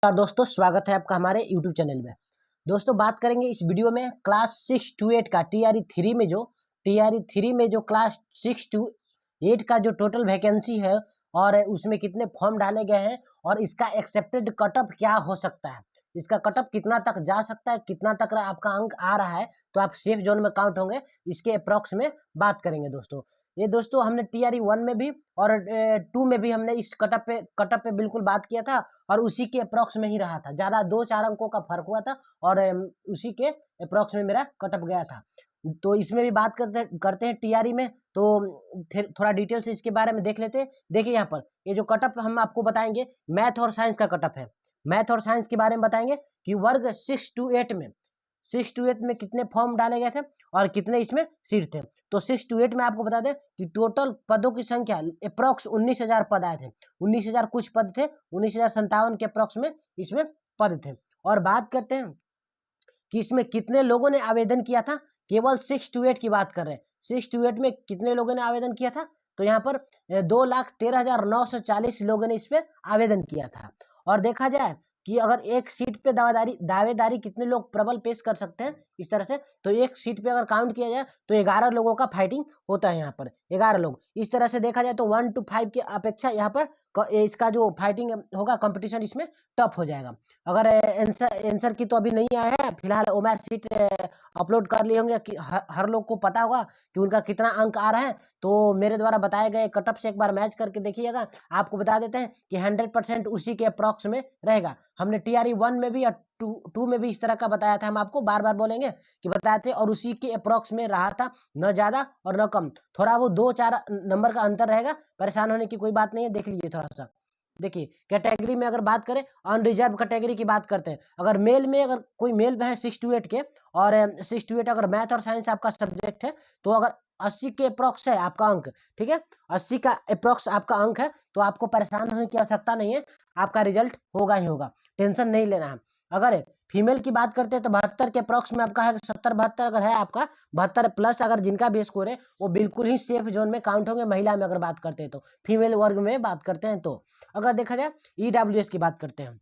नमस्कार दोस्तों, स्वागत है आपका हमारे YouTube चैनल में। दोस्तों बात करेंगे इस वीडियो में क्लास 6 to 8 का टीआरई 3 में जो क्लास 6 to 8 का जो टोटल वैकेंसी है और उसमें कितने फॉर्म डाले गए हैं और इसका एक्सेप्टेड कटअप क्या हो सकता है, इसका कटअप कितना तक जा सकता है, कितना तक आपका अंक आ रहा है तो आप सेफ जोन में काउंट होंगे, इसके अप्रॉक्स में बात करेंगे दोस्तों। ये दोस्तों हमने टीआरई 1 में भी और 2 में भी हमने इस कटअप पे बिल्कुल बात किया था और उसी के अप्रॉक्स में ही रहा था। ज़्यादा 2-4 अंकों का फर्क हुआ था और उसी के अप्रॉक्स में मेरा कटअप गया था। तो इसमें भी बात करते हैं टीआरई में, तो थोड़ा डिटेल से इसके बारे में देख लेते हैं। देखिए यहाँ पर ये जो कटअप हम आपको बताएंगे मैथ और साइंस का कटअप है। मैथ और साइंस के बारे में बताएंगे कि वर्ग 6 to 8 में कितने फॉर्म डाले गए थे और कितने इसमें सीट थे। तो 6 to 8 में आपको बता दें कि टोटल पदों की संख्या अप्रॉक्स 19,000 पद आए थे। 19,000 कुछ पद थे, 19,057 के अप्रॉक्स में इसमें पद थे। और बात करते हैं कि इसमें कितने लोगों ने आवेदन किया था। केवल 6 to 8 की बात कर रहे हैं। 6 to 8 में कितने लोगों ने आवेदन किया था, तो यहाँ पर 2,13,940 लोगों ने इस पर आवेदन किया था। और देखा जाए कि अगर एक सीट पे दावेदारी कितने लोग प्रबल पेश कर सकते हैं इस तरह से, तो एक सीट पे अगर काउंट किया जाए तो 11 लोगों का फाइटिंग होता है। यहाँ पर 11 लोग, इस तरह से देखा जाए तो 1 to 5 की अपेक्षा यहाँ पर इसका जो फाइटिंग होगा, कंपटीशन इसमें टफ हो जाएगा। अगर आंसर की तो अभी नहीं आया है फिलहाल, ओमैर सीट अपलोड कर लिए होंगे कि हर लोग को पता होगा कि उनका कितना अंक आ रहा है। तो मेरे द्वारा बताए गए कटअप से एक बार मैच करके देखिएगा, आपको बता देते हैं कि 100% उसी के अप्रॉक्स में रहेगा। हमने टीआरई 1 में भी और 2 में भी इस तरह का बताया था, हम आपको बार बार बोलेंगे कि बताए थे, और उसी के अप्रॉक्स में रहा था, न ज़्यादा और न कम। थोड़ा वो 2-4 नंबर का अंतर रहेगा, परेशान होने की कोई बात नहीं है। देख लीजिए थोड़ा सा। देखिए कैटेगरी में अगर बात करें, अनरिजर्व कैटेगरी की बात करते हैं। अगर मेल में अगर कोई मेल में है 6 to 8 के, और 6 to 8 अगर मैथ और साइंस आपका सब्जेक्ट है, तो अगर 80 के अप्रॉक्स है आपका अंक, ठीक है, 80 का अप्रॉक्स आपका अंक है, तो आपको परेशान होने की आवश्यकता नहीं है, आपका रिजल्ट होगा ही होगा, टेंशन नहीं लेना है। अगर फीमेल की बात करते हैं तो 72 के अप्रॉक्स में आपका है, 70-72 अगर है आपका, 72 प्लस अगर जिनका भी स्कोर है, वो बिल्कुल ही सेफ जोन में काउंट होंगे। महिला में अगर बात करते हैं तो, फीमेल वर्ग में बात करते हैं तो, अगर देखा जाए ईडब्ल्यूएस की बात करते हैं,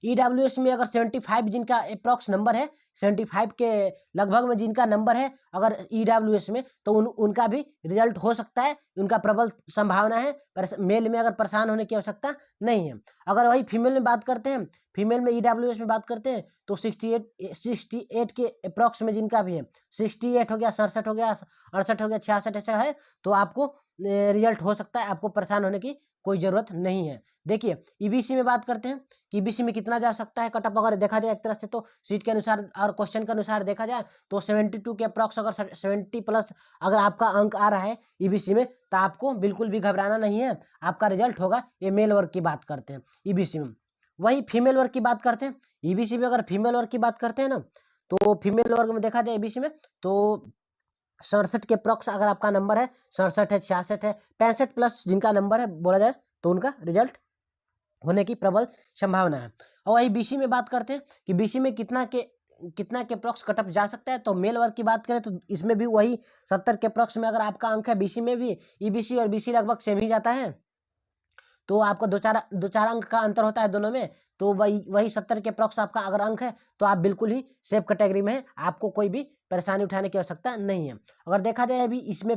ईडब्ल्यूएस में अगर 75 जिनका अप्रॉक्स नंबर है, 75 के लगभग में जिनका नंबर है अगर ईडब्ल्यूएस में, तो उनका भी रिजल्ट हो सकता है, उनका प्रबल संभावना है। पर मेल में अगर परेशान होने की आवश्यकता नहीं है। अगर वही फीमेल में बात करते हैं, फीमेल में ईडब्ल्यूएस में बात करते हैं तो 68 के अप्रॉक्स में जिनका भी है, 68 हो गया, 67 हो गया, 68 हो गया, 66 ऐसा है, तो आपको रिजल्ट हो सकता है, आपको परेशान होने की कोई ज़रूरत नहीं है। देखिए ईबीसी में बात करते हैं कि ईबीसी में कितना जा सकता है कटअप, अगर देखा जाए एक तरह से तो सीट के अनुसार और क्वेश्चन के अनुसार देखा जाए तो 72 के अप्रॉक्स, अगर 70 प्लस अगर आपका अंक आ रहा है ईबीसी में, तो आपको बिल्कुल भी घबराना नहीं है, आपका रिजल्ट होगा। ये मेल वर्ग की बात करते हैं ईबीसी में। वही फीमेल वर्ग की बात करते हैं, ईबीसी में अगर फीमेल वर्ग की बात करते हैं ना, तो फीमेल वर्ग में देखा जाए ईबीसी में तो 67 के अप्रॉक्स अगर आपका नंबर है, 67 है, 66 है, 65 प्लस जिनका नंबर है बोला जाए, तो उनका रिजल्ट होने की प्रबल संभावना है। और वही बीसी में बात करते हैं कि बीसी में कितना के अप्रॉक्स कटअप जा सकता है, तो मेल वर्ग की बात करें तो इसमें भी वही 70 के अप्रॉक्स में अगर आपका अंक है, बीसी में भी ईबीसी और बीसी लगभग सेम ही जाता है, तो आपको दो चार अंक का अंतर होता है दोनों में, तो वही 70 के अप्रॉक्स आपका अगर अंक है, तो आप बिल्कुल ही सेफ कैटेगरी में है, आपको कोई भी परेशानी उठाने की आवश्यकता नहीं है। अगर देखा जाए अभी इसमें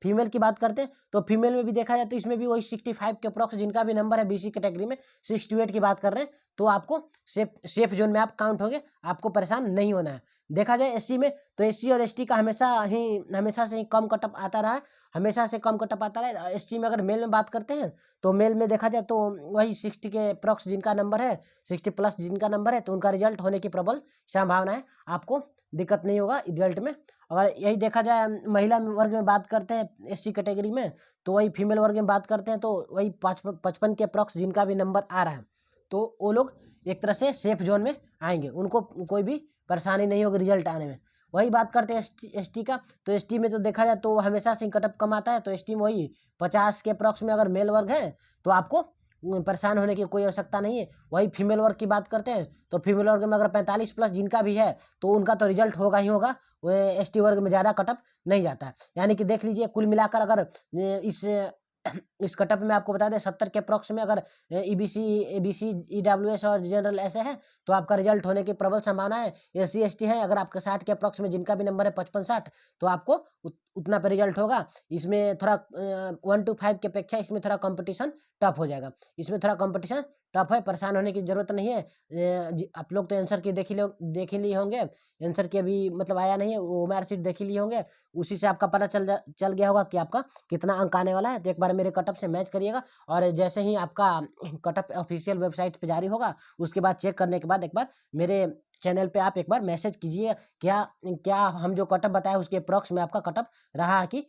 फीमेल की बात करते हैं, तो फीमेल में भी देखा जाए तो इसमें भी वही 65 के अप्रॉक्स जिनका भी नंबर है बीसी कैटेगरी में, 6 to 8 की बात कर रहे हैं, तो आपको सेफ जोन में आप काउंट होंगे, आपको परेशान नहीं होना है। देखा जाए एससी में, तो एससी और एसटी का हमेशा से ही कम कटअप आता रहा है, हमेशा से कम कटअप आता रहा है। एसटी में अगर मेल में बात करते हैं, तो मेल में देखा जाए तो वही 60 के अप्रॉक्स जिनका नंबर है, 60 प्लस जिनका नंबर है, तो उनका रिजल्ट होने की प्रबल संभावना है, आपको दिक्कत नहीं होगा रिजल्ट में। अगर यही देखा जाए महिला वर्ग में बात करते हैं एससी कैटेगरी में, तो वही फीमेल वर्ग में बात करते हैं तो वही 55 के अप्रॉक्स जिनका भी नंबर आ रहा है, तो वो लोग एक तरह से सेफ जोन में आएंगे, उनको कोई भी परेशानी नहीं होगी रिजल्ट आने में। वही बात करते हैं एसटी का, तो एसटी में तो देखा जाए तो हमेशा से कटअप कम आता है, तो एसटी में वही 50 के अप्रॉक्स में अगर मेल वर्ग है, तो आपको परेशान होने की कोई आवश्यकता नहीं है। वही फीमेल वर्ग की बात करते हैं, तो फीमेल वर्ग में अगर 45 प्लस जिनका भी है, तो उनका तो रिजल्ट होगा ही होगा, वो एसटी वर्ग में ज़्यादा कटअप नहीं जाता है। यानी कि देख लीजिए कुल मिलाकर अगर इस इस कटअप में आपको बता दें 70 के अप्रॉक्स में अगर ईबीसी एबीसी ईडब्ल्यूएस और जनरल ऐसे हैं तो आपका रिजल्ट होने की प्रबल संभावना है। एससी एसटी है अगर आपका 60 के अप्रॉक्स में जिनका भी नंबर है 55-60 तो आपको उतना पे रिजल्ट होगा। इसमें थोड़ा 1 to 5 की अपेक्षा इसमें थोड़ा कंपटीशन टफ हो जाएगा। इसमें थोड़ा कंपटीशन टफ है, परेशान होने की ज़रूरत नहीं है। आप लोग तो आंसर की देख ही लिए होंगे, आंसर की अभी मतलब आया नहीं है, वो ओएमआर शीट देख ही लिए होंगे, उसी से आपका पता चल गया होगा कि आपका कितना अंक आने वाला है। तो एक बार मेरे कटअप से मैच करिएगा और जैसे ही आपका कटअप ऑफिशियल वेबसाइट पे जारी होगा उसके बाद चेक करने के बाद एक बार मेरे चैनल पे आप एक बार मैसेज कीजिए क्या क्या हम जो कटअप बताए उसके अप्रॉक्स में आपका कटअप रहा है कि